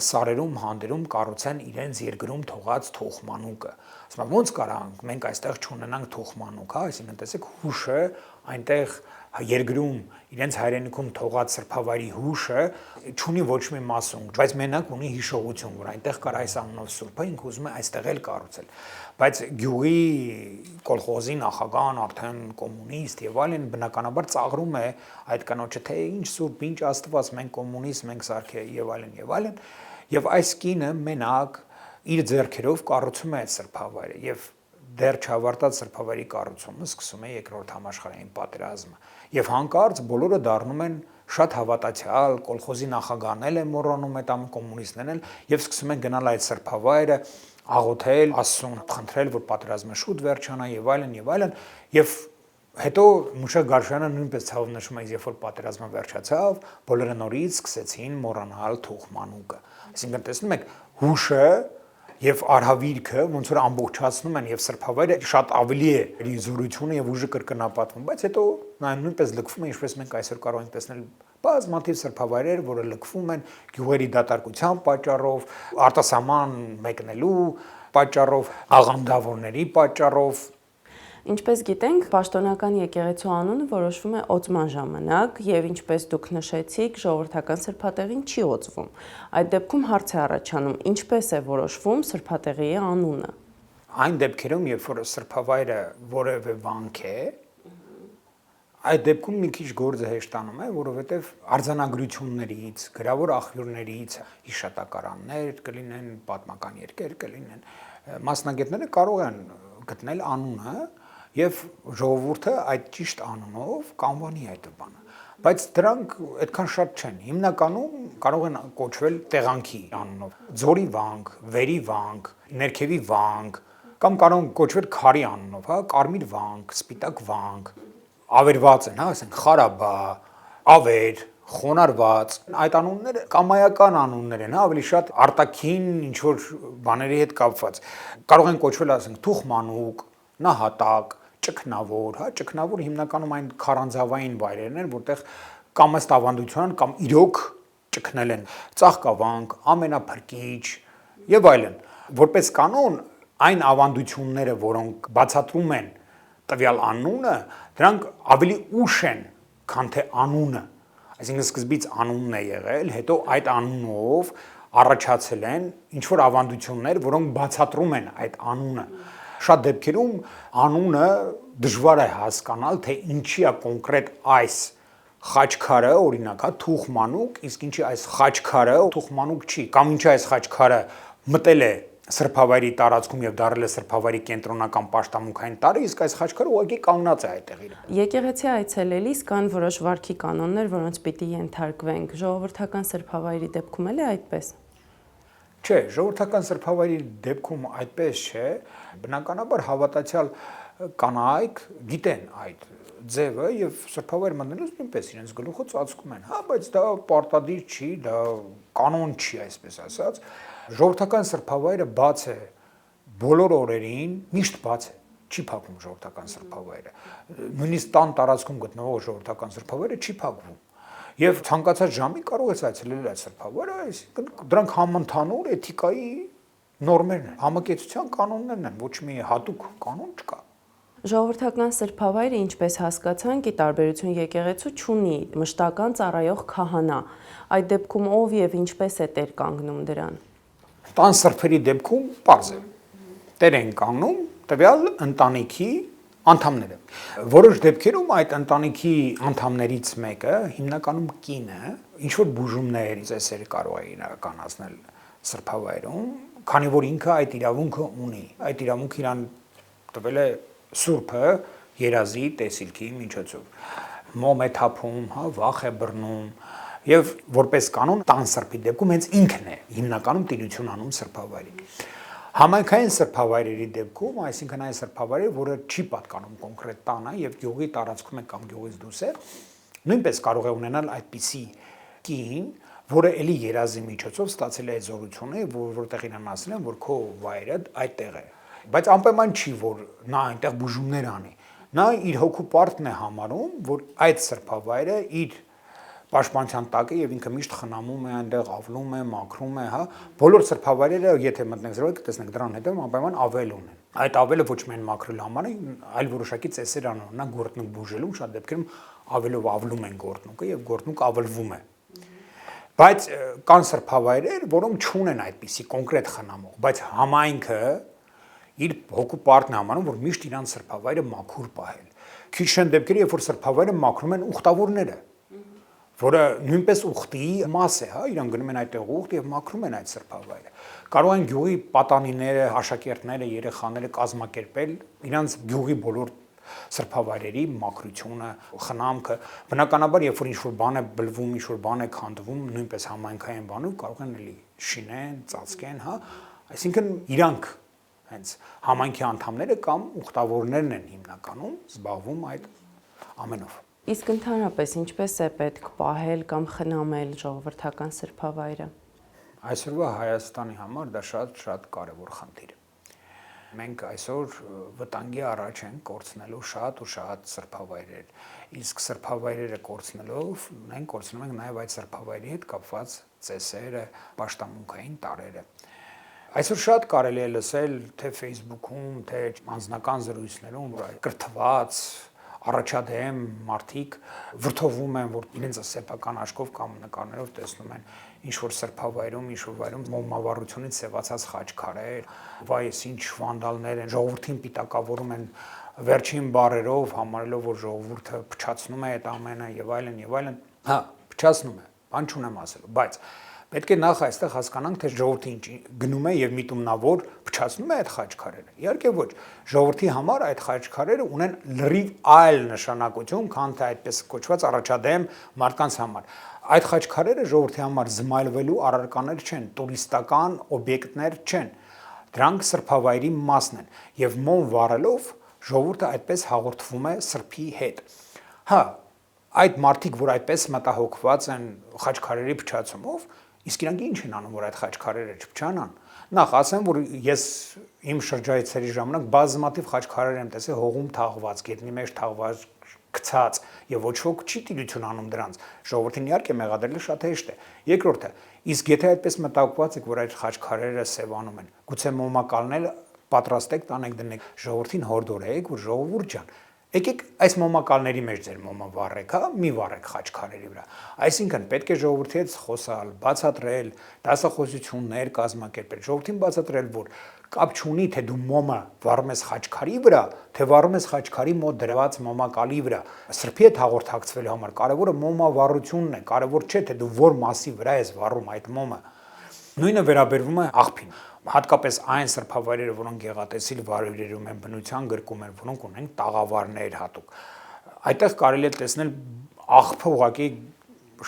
սարերում, հանդերում կառուցեն իրենց երկրում թողած թուխմանուկը։ Ասում ոնց կարանք մենք այստեղ չունենանք թուխմանուկ, հա, այսինքն տեսեք հուշը այնտեղ երկրում իրենց հայրենիքում թողած սրբավայրի հուշը չունի ոչ մի մասունք, բայց մենակ ունի հիշողություն, որ այնտեղ կար այս անունով սուրբը, ինքը ուզում է այստեղ էլ կառուցել։ Բայց գյուղի կոլխոզի նախագահան արդեն կոմունիստ եւ այլն բնականաբար ծաղրում է այդ կանոջը, թե ինչ սուրբ, ինչ Աստված, մենք կոմունիստ, մենք սարքե եւ այլն եւ այլն։ Եվ այս կինը մենակ իր ձեռքերով կառուցում է այդ սրբավայրը եւ դեռ չավարտած սրբավայրի կառուցումը սկսում է երկրորդ համաշխարհային պատերազմը եւ հանկարծ բոլորը դառնում են շատ հավատացյալ, կոլխոզի նախագահն էլ է մոռանում այդ կոմունիստներն էլ եւ սկսում են գնալ այդ սրբավայրը աղոթել, Աստծուն խնդրել, որ պատերազմը շուտ վերջանա եւ այլն եւ հետո Մուշեղ Գալշոյանը նույնպես ցավով նշում է, երբ որ պատերազմը վերջացավ, բոլորը նորից սկսեցին մոռանալ թուխմանուկը։ Այսինքն տեսնում եք հուշը եւ արհավիրքը ոնց որ ամբողջացնում են եւ սրբավայրը շատ ավելի է զորությունը եւ ուժը կրկնապատվում, բայց հետո նույնպես լքվում է, ինչպես մենք այսօր կարող ենք տեսնել բազմաթիվ սրբավայրեր, որը լքվում են գյուղերի դատարկության պատճառով, արտասահման մեկնելու պատճառով, աղանդավորների պատճառով։ Ինչպես գիտենք, պաշտոնական եկեղեցու անունը որոշվում է օծման ժամանակ եւ ինչպես դուք նշեցիք, ժողովրդական սրբատեղին չի օծվում։ Այդ դեպքում հարց է առաջանում, ինչպես է որոշվում սրբատեղիի անունը։ Այն դեպքերում, երբ որ սրբավայրը որևէ վանք է, այդ դեպքում մի քիչ գործը հեշտանում է, որովհետեւ արձանագրություններից, գրավոր աղբյուրներից, հիշատակարաններ կլինեն, պատմական երկեր կլինեն, մասնագետները կարող են գտնել անունը եւ ժողովուրդը այդ ճիշտ անունով կանվանի այդ բանը, բայց դրանք այդքան շատ չեն։ Հիմնականում կարող են կոչվել տեղանքի անունով՝ Ձորի վանք, Վերի վանք, Ներքևի վանք, կամ կարող են կոչվել քարի անունով, հա, Կարմիր վանք, Սպիտակ վանք, ավերված են, հա, ասենք Խարաբա, Ավեր, Խոնարհված, այդ անունները կամայական անուններ են, հա, ավելի շատ արտաքին ինչ որ բաների հետ կապված։ Կարող են կոչվել, ասենք, Թուխմանուկ, Նահատակ, Ճգնավոր, հա, Ճգնավոր հիմնականում այն քարանձավային վայրերն են, որտեղ կամ ըստ ավանդության կամ իրոք ճգնել են, Ծաղկավանք, Ամենափրկիչ եւ այլն։ Որպես կանոն այն ավանդությունները, որոնք բացատրում են տվյալ անունը, դրանք ավելի ուշ են, քան թե անունը։ Այսինքն սկզբից անունն է եղել, հետո այդ անունով առաջացել են ինչ որ ավանդություններ, որոնք բացատրում են այդ անունը։ Շատ դեպքերում անունը դժվար է հասկանալ, թե ինչի է կոնկրետ այս խաչքարը, օրինակ, հա, թուխմանուկ, իսկ ինչի այս խաչքարը թուխմանուկ չի, կամ ինչի այս խաչքարը մտել է սրբավայրի տարածքում եւ դարել է սրբավայրի կենտրոնական պաշտամունքային տարը, իսկ այս խաչքարը ուղղակի կանգնած է այդտեղ իր։ Եկեղեցի այցելելիս կան որոշ վարքի կանոններ, որոնց պիտի ենթարկվենք։ Ժողովրդական սրբավայրի դեպքում էլ է այդպես։ Չէ, ժողովրդական սրբավայրի դեպքում այդպես չէ, բնականաբար հավատացյալ կանայք գիտեն այդ ձևը եւ սրբավայր մտնելուց նույնպես իրենց գլուխը ծածկում են, հա, բայց դա պարտադիր չի, դա կանոն չի, այսպես ասած։ Ժողովրդական սրբավայրը բաց է բոլոր օրերին, միշտ բաց է, չի փակվում ժողովրդական սրբավայրը։ Նույնիսկ տան տարածքում գտնվող ժողովրդական սրբավայրը չի փակվում։ Եվ ցանկացած ժամի կարող ես այցելել այդ սրբավայրը, այսինքն դրանք համընդհանուր էթիկայի նորմերն են, համակեցության կանոններն են, ոչ մի հատուկ կանոն չկա։ Ժողովրդական սրբավայրը, ինչպես հասկացանք, ի տարբերություն եկեղեցու չունի մշտական ծառայող քահանա։ Այդ դեպքում ով եւ ինչպես է տեր կանգնում դրան։ Տան սրբերի դեպքում պարզ է։ Տեր են կանգնում տվյալ ընտանիքի անդամները։ Որոշ դեպքերում այդ ընտանիքի անդամներից մեկը, հիմնականում կինը, ինչ որ բուժումներ, ծեսեր կարող է իրականացնել սրբավայրում, քանի որ ինքը այդ իրավունքը ունի։ Այդ իրավունքը իրան տվել է Սուրբը երազի տեսիլքի միջոցով։ Մոմ է թափում, հա, վախ է բռնում, եւ որպես կանոն տան սրբի դեպքում հենց ինքն է հիմնականում տիրություն անում սրբավայրին։ Համայնքային սրբավայրերի դեպքում, այսինքն այն սրբավայրը, որը չի պատկանում կոնկրետ տանը եւ գյուղի տարածքում է կամ գյուղից դուրս է, նույնպես կարող է ունենալ այդպիսի կին, որը էլի երազի միջոցով ստացել է այդ զորությունը, որտեղ իրան ասել են, որ քո վայրը այդտեղ է։ Բայց անպայման չի, որ նա այնտեղ բուժումներ անի։ Նա իր հոգու պարտն է համարում, որ այդ սրբավայրը իր պաշտպանության տակ է եւ ինքը միշտ խնամում է այնտեղ, ավլում է, մաքրում է, հա։ Բոլոր սրբավայրերը, եթե մտնեք զրոյ, կտեսնեք դրան հետո անպայման ավել ունեն։ Այդ ավելը ոչ միայն մաքրելու համար է, այլ որոշակի ծեսեր անում, նա գործնուկ բուժելու շատ դեպքերում ավելով ավլում են գործնուկը եւ գործնուկ ավլվում է։ Բայց կան սրբավայրեր, որոնք չունեն այդպիսի կոնկրետ խնամող, բայց համայնքը իր հոգու պարտն է համարում, որ միշտ իրան սրբավայրը մաքուր պահել։ Քիչ են դեպքերը, երբ որ սրբավայրը մաքրում են ուխտավորները, որը նույնպես ուխտի մաս է, հա, իրան գնում են այդտեղ ուխտ եւ մաքրում են այդ սրբավայրը։ Կարող են գյուղի պատանիները, աշակերտները, երեխաները կազմակերպել իրանց գյուղի բոլոր սրբավայրերի մաքրությունը, խնամքը։ Բնականաբար, երբ որ ինչ-որ բան է բլվում, ինչ-որ բան է քանդվում, նույնպես համայնքային բանում կարող են էլի շինեն, ծածկեն, հա, այսինքն իրանք հենց համայնքի անդամները կամ ուխտավորներն են հիմնականում զբաղվում այդ ամենով։ Իսկ ընդհանրապես ինչպես է պետք պահել կամ խնամել ժողովրդական սրբավայրը։ Այսօրվա Հայաստանի համար դա շատ կարևոր խնդիր է։ Մենք այսօր վտանգի առաջ ենք կորցնելու շատ ու շատ սրբավայրեր։ Իսկ սրբավայրերը կորցնելով մենք կորցնում ենք նաև այդ սրբավայրի հետ կապված ծեսերը, պաշտամունքային տարրերը։ Այսօր շատ կարելի է լսել թե Facebook-ում, թե անձնական զրույցներում, որ կրթված առաջադեմ մարդիկ վրթովում են, որ իրենց սեփական աշկով կամ նկարներով տեսնում են ինչ որ սրբավայրում, ինչ որ վայրում մոմավառությունից սևացած խաչքարեր, վայ, ինչ վանդալներ են, ժողովրդին պիտակավորում են վերջին բառերով, համարելով որ ժողովուրդը փչացնում է այդ ամենը եւ այլն, հա, փչացնում է, բան չունեմ ասելու, բայց պետք է նախ այստեղ հասկանանք, թե ժողովրդը ինչ գնում է եւ միտումնավոր փչացնում է այդ խաչքարերը։ Իհարկե ոչ, ժողովրդի համար այդ խաչքարերը ունեն լրիվ այլ նշանակություն, քան թե այդպես կոչված առաջադեմ մարդկանց համար։ Այդ խաչքարերը ժողովրդի համար զմայլվելու առարկաներ չեն, տուրիստական օբյեկտներ չեն։ Դրանք սրբավայրի մասն են եւ մոմ վառելով ժողովուրդը այդպես հաղորդվում է սրբի հետ։ Հա, այդ մարդիկ, որ այդպես մտահոգված են խաչքարերի փչացումով, իսկ իրանք ինչ են անում, որ այդ խաչքարերը չփչանան։ Նախ ասեմ, որ ես իմ շրջայցերի ժամանակ բազմաթիվ խաչքարեր եմ տեսել հողում թաղված, գետնի մեջ թաղված, գցած եւ ոչ ոք չի տիրություն անում դրանց։ Ժողովրդին իհարկե մեղադրելը շատ հեշտ է։ Երկրորդը, իսկ եթե այդպես մտահոգված եք, որ այդ խաչքարերը սևանում են, գուցե մոմակալնել պատրաստեք, տանեք դնեք, ժողովրդին հորդորեք, որ ժողովուրդ ջան, Եկեք այս մոմակալների մեջ ձեր մոմը վառեք, հա, մի վառեք խաչքարերի վրա։ Այսինքն պետք է ժողովրդի հետ խոսալ, բացատրել, դասախոսություններ կազմակերպել, ժողովրդին բացատրել, որ կապ չունի, թե դու մոմը վառում ես խաչքարի վրա, թե վառում ես խաչքարի մոտ դրված մոմակալի վրա։ Սրբի հետ հաղորդակցվելու համար կարևորը մոմավառությունն է, կարևոր չէ, թե դու որ մասի վրա ես վառում այդ մոմը։ Նույնը վերաբերվում է աղբին։ Հատկապես այն սրբավայրերը, որոնք գեղատեսիլ վայրերում են, բնության գրկում են, որոնք ունեն տաղավարներ հատուկ։ Այդտեղ կարելի է տեսնել աղբը ուղղակի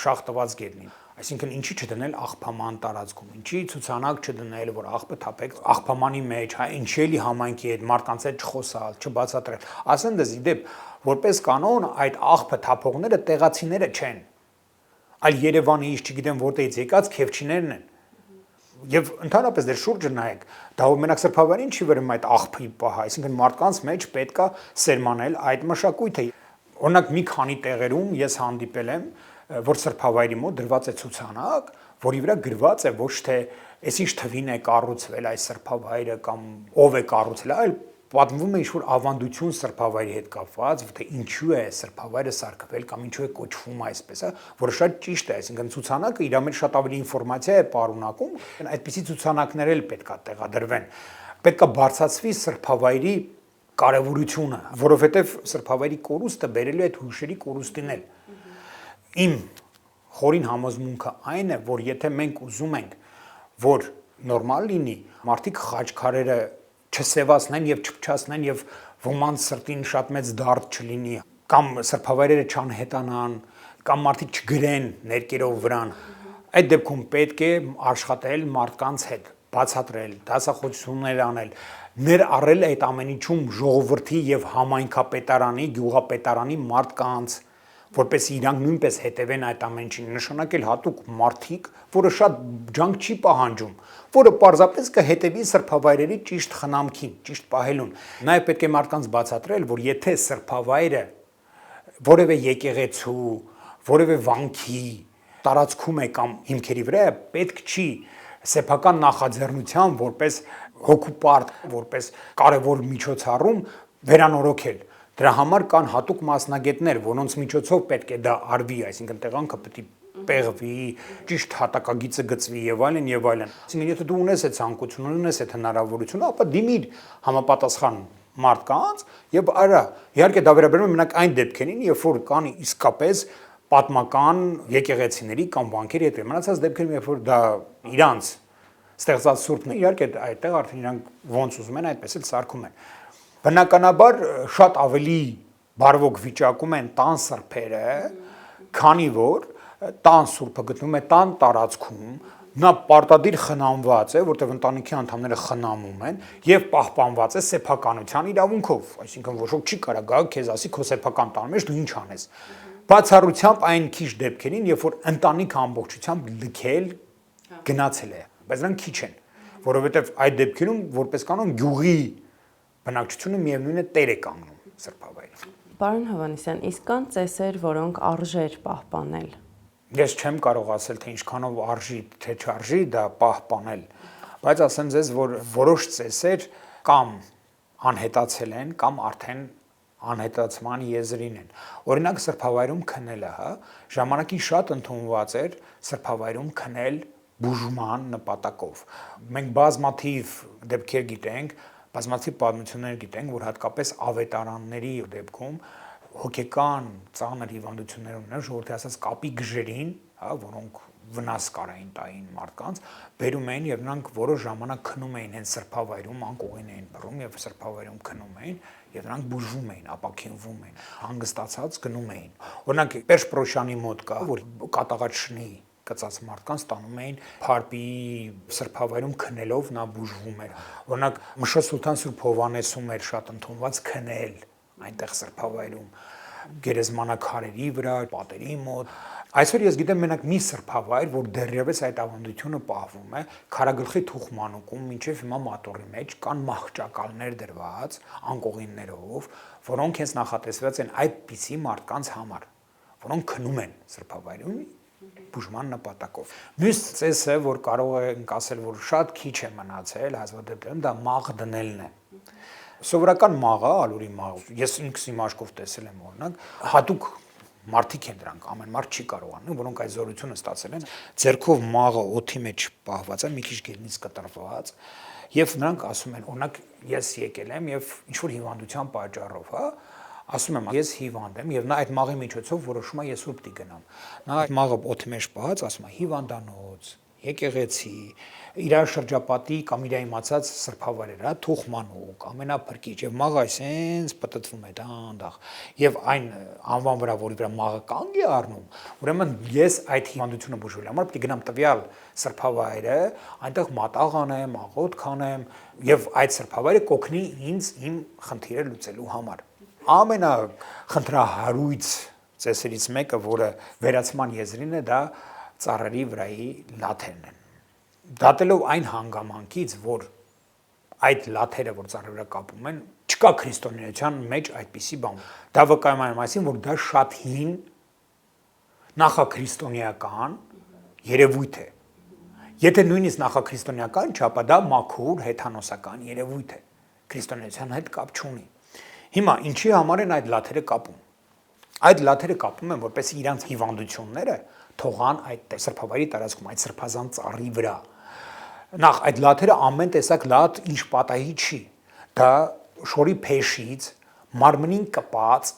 շախտված գետնին։ Այսինքն ինչի չդնել աղբաման տարածքում, ինչի ցուցանակ չդնել, որ աղբը թափեք աղբամանի մեջ, հա, ինչի էլի համայնքի հետ մարդկանց հետ չխոսալ, չբացատրել։ Ասեն դες իդեպ, որպես կանոն այդ աղբը թափողները տեղացիները չեն, այլ Երևանից, չգիտեմ որտեղից եկած քևչիներն են։ Եվ ընդհանրապես դեր շուրջը նայեք, դա մենակ սրբավայրին չի վերում այդ աղբի պահը, այսինքն մարդկանց մեջ պետք է սերմանել այդ մշակույթը։ Օրինակ մի քանի տեղերում ես հանդիպել եմ, որ սրբավայրի մոտ դրված է ցուցանակ, որի վրա գրված է ոչ թե այսինչ թվին է կառուցվել այս սրբավայրը կամ ով է կառուցել, այլ պատմվում է ինչ-որ ավանդություն սրբավայրի հետ կապված, թե ինչու է սրբավայրը սարքվել կամ ինչու է կոչվում այսպես, որը շատ ճիշտ է, այսինքն ցուցանակը իր մեջ շատ ավելի ինֆորմացիա է պարունակում, այդպիսի ցուցանակներ էլ պետքա տեղադրվեն։ Պետքա բարձրացվի սրբավայրի կարևորությունը, որովհետև սրբավայրի կորուստը բերելու է այդ հուշերի կորուստին էլ։ Իմ խորին համոզմունքը այն է, որ եթե մենք ուզում ենք, որ նորմալ լինի, մարդիկ խաչքարերը չսևացնեն եւ չփչացնեն եւ ոմանց սրտին շատ մեծ դարդ չլինի, կամ սրբավայրերը չանհետանան, կամ մարդիկ չգրեն ներկերով վրան, այդ դեպքում պետք է աշխատել մարդկանց հետ, բացատրել, դասախոսություններ անել, ներառել այդ ամեն ինչում ժողովրդի եւ համայնքապետարանի, գյուղապետարանի մարդկանց, որպես իրանք նույնպես հետևեն այդ ամեն ինչին, նշանակել հատուկ մարդիկ, որը շատ ջանք չի պահանջում, որը պարզապես կհետևի սրբավայրերի ճիշտ խնամքին, ճիշտ պահելուն։ Նաև պետք է մարդկանց բացատրել, որ եթե սրբավայրը որևէ եկեղեցու, որևէ վանքի տարածքում է կամ հիմքերի վրա է, պետք չի սեփական նախաձեռնությամբ որպես հոգուպարտ, որպես կարևոր միջոցառում վերանորոգել։ Դրա համար կան հատուկ մասնագետներ, որոնց միջոցով պետք է դա արվի, այսինքն տեղանքը պետք է պեղվի, ճիշտ հատակագիծը գծվի եւ այլն եւ այլն։ Այսինքն եթե դու ունես այդ ցանկությունը, ունես այդ հնարավորությունը, ապա դիմիր համապատասխան մարդկանց եւ արա։ Իհարկե դա վերաբերում է մենակ այն դեպքերին, երբ որ կան իսկապես պատմական եկեղեցիների կամ վանքերի հետ մնացած դեպքերում, երբ որ դա իրանց ստեղծած սուրբն է, իհարկե այդտեղ արդեն իրանք ոնց ուզում են, այդպես էլ սարքում են։ Բնականաբար շատ ավելի բարվոք վիճակում են տան սրբերը, քանի որ տան սուրբը գտնվում է տան տարածքում, նա պարտադիր խնամված է, որտեղ ընտանիքի անդամները խնամում են եւ պահպանված է սեփականության իրավունքով, այսինքն ոչ ոք չի կարա գա քեզ ասի քո սեփական տան մեջ դու ինչ անես։ Բացառությամբ այն քիչ դեպքերին, երբ որ ընտանիքը ամբողջությամբ լքել գնացել է, բայց նրանք քիչ են, որովհետեւ այդ դեպքերում որպես կանոն գյուղի բնակչությունը միևնույն է տեր է կանգնում սրբավայրը։ Պարոն Հովհաննիսյան, իսկ կան ծեսեր, որոնք արժեր պահպանել։ Ես չեմ կարող ասել, թե ինչքանով արժի, թե չարժի դա պահպանել, բայց ասեմ ձեզ, որ որոշ ծեսեր կամ անհետացել են, կամ արդեն անհետացման եզրին են։ Օրինակ սրբավայրում քնելը, հա, ժամանակին շատ ընդունված էր սրբավայրում քնել բուժման նպատակով։ Մենք բազմաթիվ դեպքեր գիտենք, բազմաթիվ պատմություններ գիտենք, որ հատկապես ավետարանների դեպքում հոգեկան ծանր հիվանդություններ ունեն, ժողովրդի ասած կապի գժերին, հա, որոնք վնաս կարային տային մարդկանց, բերում էին եւ նրանք որոշ ժամանակ քնում էին հենց սրբավայրում, անկողին էին բռում եւ սրբավայրում քնում էին եւ նրանք բուժվում էին, ապաքինվում էին, հանգստացած գնում էին։ Օրինակ Պերճ Պրոշյանի մոտ կա, որ կատաղած շնի կծած մարդկանց տանում էին Փարպի սրբավայրում քնելով նա բուժվում էր։ Օրինակ Մշոտ Սուլթան Սուրբ Հովհաննեսում էր շատ ընդունված քնել այնտեղ սրբավայրում գերեզմանակարերի վրա, պատերի մոտ։ Այսօր ես գիտեմ մենակ մի սրբավայր, որ դեռևս այդ ավանդությունը պահվում է, Քարագլխի Թուխմանուկում, մինչև հիմա մատորի մեջ կան մահճակալներ դրված անկողիններով, որոնք հենց նախատեսված են այդպիսի մարդկանց համար, որոնք քնում են սրբավայրում բուժման նպատակով։ Մյուս ծեսը, որ կարող ենք ասել, որ շատ քիչ է մնացել, հազվադեպ դա մաղ դնելն է։ Սովորական մաղը, ալուրի մաղ, ես ինքս իմ աչքով տեսել եմ օրինակ, հատուկ մարդիկ են դրանք, ամեն մարդ չի կարողանում, որոնք այդ զորությունը ստացել են, ձեռքով մաղը օդի մեջ պահված է, մի քիչ գետնից կտրված, եւ նրանք ասում են, օրինակ ես եկել եմ եւ ինչ որ հիվանդության պատճառով, հա, ասում եմ ես հիվանդ եմ եւ նա այդ մաղի միջոցով որոշում է ես ուր պիտի գնամ։ Նա այդ մաղը օդի մեջ պահած ասում է հիվանդանոց, եկեղեցի, իր շրջապատի կամ իր իմացած սրբավայրեր, հա, թուխմանուկ, ամենափրկիչ եւ մաղը այսենց պտտվում է դանդաղ եւ այն անվան վրա, որի վրա մաղը կանգ է առնում, ուրեմն ես այդ հիվանդությունը բուժելու համար պիտի գնամ տվյալ սրբավայրը, այնտեղ մատաղ անեմ, աղոթք անեմ եւ այդ սրբավայրը կօգնի ինձ իմ խնդիրը լուծելու համար։ Ամենախնդրահարույց ծեսերից մեկը, որը վերացման եզրին է, դա ծառերի վրայի լաթերն են։ Դատելով այն հանգամանքից, որ այդ լաթերը, որ ծառերի վրա կապում են, չկա քրիստոնեության մեջ այդպիսի բան։ Դա վկայում է այն, որ դա շատ հին նախաքրիստոնեական երևույթ է։ Եթե նույնիսկ նախաքրիստոնեական չէ, ապա դա մաքուր հեթանոսական երևույթ է։ Քրիստոնեության հետ կապ չունի։ Հիմա ինչի համար են այդ լաթերը կապում։ Այդ լաթերը կապում են, որպեսզի իրանց հիվանդությունները թողան այդ սրբավայրի տարածքում, այդ սրբազան ծառի վրա։ Նախ այդ լաթերը ամեն տեսակ լաթ ինչ պատահի չի։ Դա շորի փեշից մարմնին կպած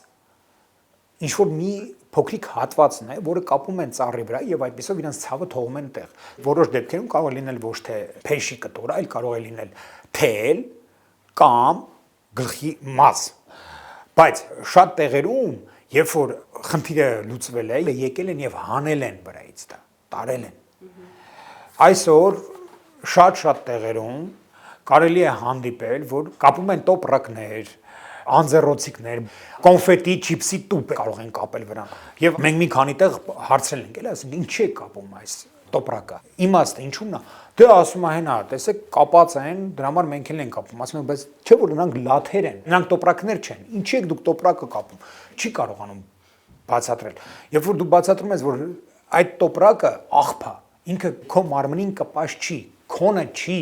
ինչ որ մի փոքրիկ հատվածն է, որը կապում են ծառի վրա եւ այդպեսով իրենց ցավը թողում են տեղ։ Որոշ դեպքերում կարող է լինել ոչ թե փեշի կտորը, այլ կարող է լինել թել կամ գլխի մաս։ Բայց շատ տեղերում, երբ որ խնդիրը լուծվել է, եկել են եւ հանել են վրայից դա, տարել են։ Այսօր շատ տեղերում կարելի է հանդիպել, որ կապում են տոպրակներ, անձեռոցիկներ, կոնֆետի, չիպսի տուփ կարող են կապել վրան։ Եվ մենք մի քանի տեղ հարցրել ենք, էլի ասենք ինչի է կապում այս տոպրակը։ Իմաստը ինչու՞մն է։ Դե ասում է հենա, տեսեք, կապած են, դրա համար մենք էլ ենք կապում։ Ասում են, բայց չէ՞ որ նրանք լաթեր են, նրանք տոպրակներ չեն։ Ինչի եք դուք տոպրակը կապում։ Չի կարողանում բացատրել։ Երբ որ դու բացատրում ես, որ այդ տոպրակը աղբ է, ինքը քո մարմնին կպած չի, քոնը չի,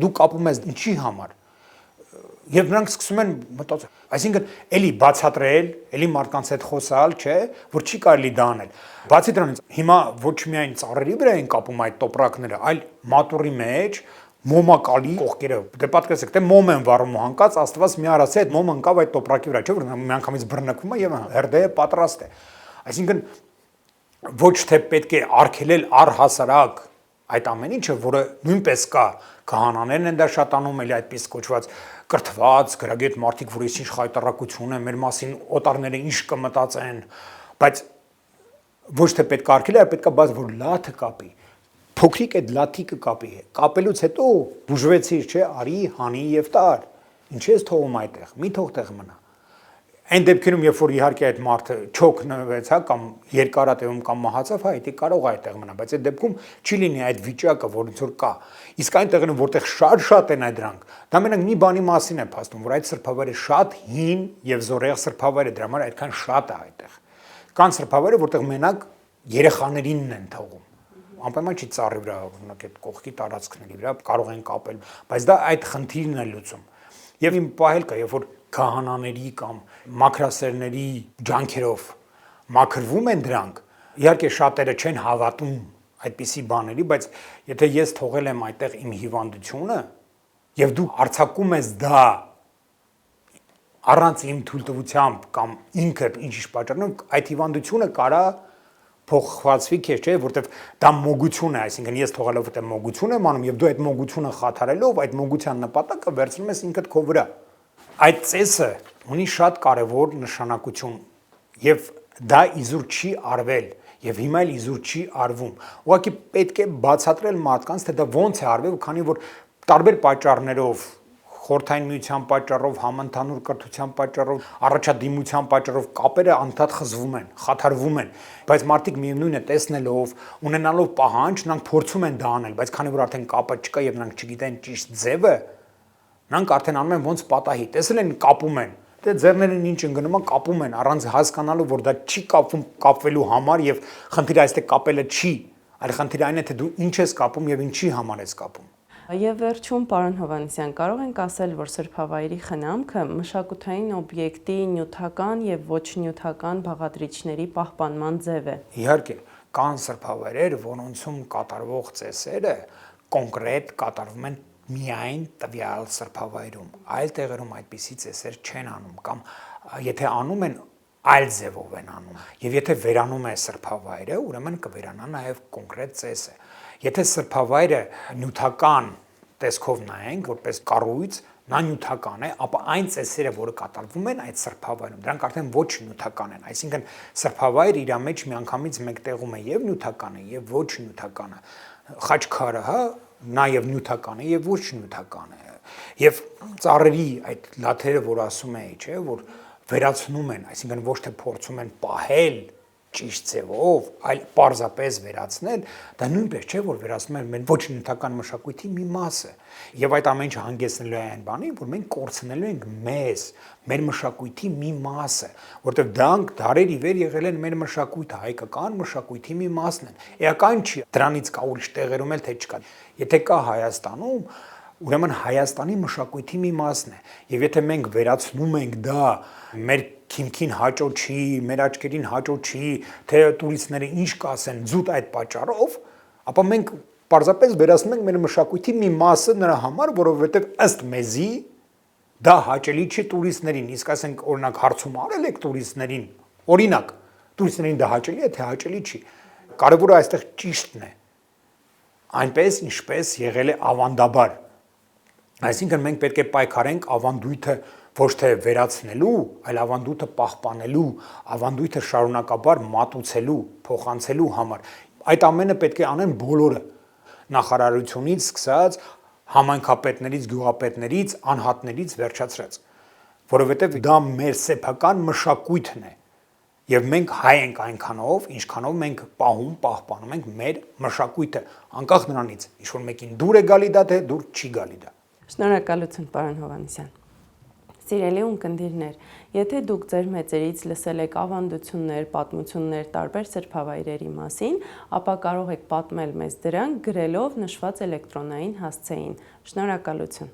դու կապում ես ինչի համար։ Եվ նրանք սկսում են մտածել, այսինքն էլի բացատրել, էլի մարդկանց հետ խոսալ, չէ, որ չի կարելի դա անել։ Բացի դրանից, հիմա ոչ միայն ծառերի վրա են կապում այդ տոպրակները, այլ մատուռի մեջ մոմակալի կողքերը։ Դե պատկերացեք, դե մոմ են վառում հանկած, Աստված մի արած է այդ մոմը ընկավ այդ տոպրակի վրա, չէ՞ որ միանգամից բռնկվում է եւ հրդեհը պատրաստ է։ Այսինքն ոչ թե պետք է արգելել առհասարակ այդ ամեն ինչը, որը նույնպես կա, քահանաներն են դա շատ անում, էլի այդպես կոչված կրթված, գրագետ մարդիկ, որ ինչ խայտարակություն է, մեր մասին օտարները ինչ կմտածեն, բայց ոչ թե պետք է արգելել, այլ պետք է բաց որ լաթը կապի, փոքրիկ այդ լաթիկը կապի, կապելուց հետո բուժվեցիր, չէ, արի, հանի եւ տար, ինչ ես թողում այդտեղ, մի թող տեղ մնա։ Այն դեպքերում, երբ որ իհարկե այդ մարդը չօգնվեց, հա, կամ երկարատևում կամ մահացավ, հա, դա կարող է այդտեղ մնա, բայց այդ դեպքում չի լինի այդ վիճակը, որից որ կա։ Իսկ այն տեղերում, որտեղ շատ են այդ դրանք, դա մենակ մի բանի մասին է փաստում, որ այդ սրբավայրը շատ հին եւ զորեղ սրբավայր է, դրա համար այդքան շատ է այդտեղ։ Կան սրբավայրը, որտեղ մենակ երեխաներինն են թողում։ Անպայման չի ծառի վրա, օրինակ այդ կողքի տարածքների վրա կարող են կապել, բայց դա այդ խնդիրն է լուծում։ Եվ իմ պահել կա, երբ որ քահանաների կամ մաքրասերների ջանքերով մաքրվում են դրանք, իհարկե շատերը չեն հավատում այդպիսի բաների, բայց եթե ես թողել եմ այդտեղ իմ հիվանդությունը եւ դու արձակում ես դա առանց իմ թույլտվությամբ կամ ինքդ ինչ-ինչ պատճառով, այդ հիվանդությունը կարա փոխվածվի քեզ, չէ, որտեվ դա մոգություն է, այսինքն ես թողելով այդ մոգություն եմ անում եւ դու այդ մոգությունը խաթարելով այդ մոգության նպատակը վերցնում ես ինքդ քո վրա։ Այդ ծեսը ունի շատ կարևոր նշանակություն եւ դա իզուր չի արվել եւ հիմա էլ իզուր չի արվում։ Ուղղակի պետք է բացատրել մարդկանց, թե դա ոնց է արվել, քանի որ տարբեր պատճառներով խորհրդային միության պատճառով, համընդհանուր կրթության պատճառով, առաջադիմության պատճառով կապերը անդադ խզվում են, խաթարվում են, բայց մարդիկ միևնույն է տեսնելով, ունենալով պահանջ, նրանք փորձում են դա անել, բայց քանի որ արդեն կապը չկա եւ նրանք չգիտեն ճիշտ ձևը, նրանք արդեն անում են ոնց պատահի, տեսել են կապում են, դե ձեռներն ինչ ընկնում են, կապում են առանց հասկանալու, որ դա չի կապվում կապվելու համար եւ խնդիրը այստեղ կապելը չի, այլ խնդիրը այն է, թե դու ինչ ես կապում եւ ինչի համար ես կապում։ Եվ վերջում, պարոն Հովհաննիսյան, կարող ենք ասել, որ սրբավայրի խնամքը մշակութային օբյեկտի նյութական եւ ոչ նյութական բաղադրիչների պահպանման ձև է։ Իհարկե, կան սրբավայրեր, որոնցում կատարվող ծեսերը կոնկրետ կատարվում են միայն տվյալ սրբավայրում։ Այլ տեղերում այդպիսի ծեսեր չեն անում կամ եթե անում են այլ ձևով են անում։ Եվ եթե վերանում է սրբավայրը, ուրեմն կվերանա նաև կոնկրետ ծեսը։ Եթե սրբավայրը նյութական տեսքով նայենք, որպես կառույց, նա նյութական է, ապա այն ծեսերը, որը կատարվում են այդ սրբավայրում, դրանք արդեն ոչ նյութական են։ Այսինքն սրբավայրը իր մեջ միանգամից մեկտեղում է եւ նյութականը, եւ ոչ նյութականը։ Խաչքարը, հա, նաև նյութական է եւ ոչ նյութական է։ Եվ ծառերի այդ լաթերը, որ ասում էի, չէ, որ վերացնում են, այսինքն ոչ թե փորձում են պահել ճիշտ ձևով, այլ պարզապես վերացնել, դա նույնպես չէ, որ վերացնում են մեր ոչ նյութական մշակույթի մի մասը։ Եւ այդ ամեն ինչը հանգեցնելու է այն բանի, որ մենք կորցնելու ենք մեզ, մեր մշակույթի մի մասը, որտեղ դրանք դարեր ի վեր եղել են մեր մշակույթը, հայկական մշակույթի մի մասն են։ Էական չի, դրանից կա ուրիշ տեղերում էլ թե չկա։ Եթե կա Հայաստանում, ուրեմն Հայաստանի մշակույթի մի մասն է, եւ եթե մենք վերացնում ենք դա, մեր քիմքին հաճո չի, մեր աչքերին հաճո չի, թե տուրիստները ինչ կասեն զուտ այդ պատճառով, ապա մենք պարզապես վերացնում ենք մեր մշակույթի մի մասը նրա համար, որովհետեւ ըստ մեզի դա հաճելի չի տուրիստներին, իսկ ասենք օրինակ հարցում արել եք տուրիստներին, օրինակ, տուրիստներին դա հաճելի է, թե հաճելի չի։ Կարևորը այստեղ ճիշտն է։ Այնպես ինչպես եղել է ավանդաբար։ Այսինքն մենք պետք է պայքարենք ավանդույթը ոչ թե վերացնելու, այլ ավանդույթը պահպանելու, ավանդույթը շարունակաբար մատուցելու, փոխանցելու համար։ Այդ ամենը պետք է անեն բոլորը, նախարարությունից սկսած, համայնքապետներից, գյուղապետներից, անհատներից վերջացրած, որովհետև դա մեր սեփական մշակույթն է։ Եվ մենք հայ ենք այնքանով, ինչքանով մենք պահպանում ենք մեր մշակույթը, անկախ նրանից, ինչ որ մեկին դուր է գալի դա, թե դուր չի գալի դա։ Շնորհակալություն, պարոն Հովհաննիսյան։ Սիրելի ունկնդիրներ, եթե դուք ձեր մեծերից լսել եք ավանդություններ, պատմություններ տարբեր սրբավայրերի մասին, ապա կարող եք պատմել մեզ դրանք գրելով նշված էլեկտրոնային հասցեին։ Շնորհակալություն։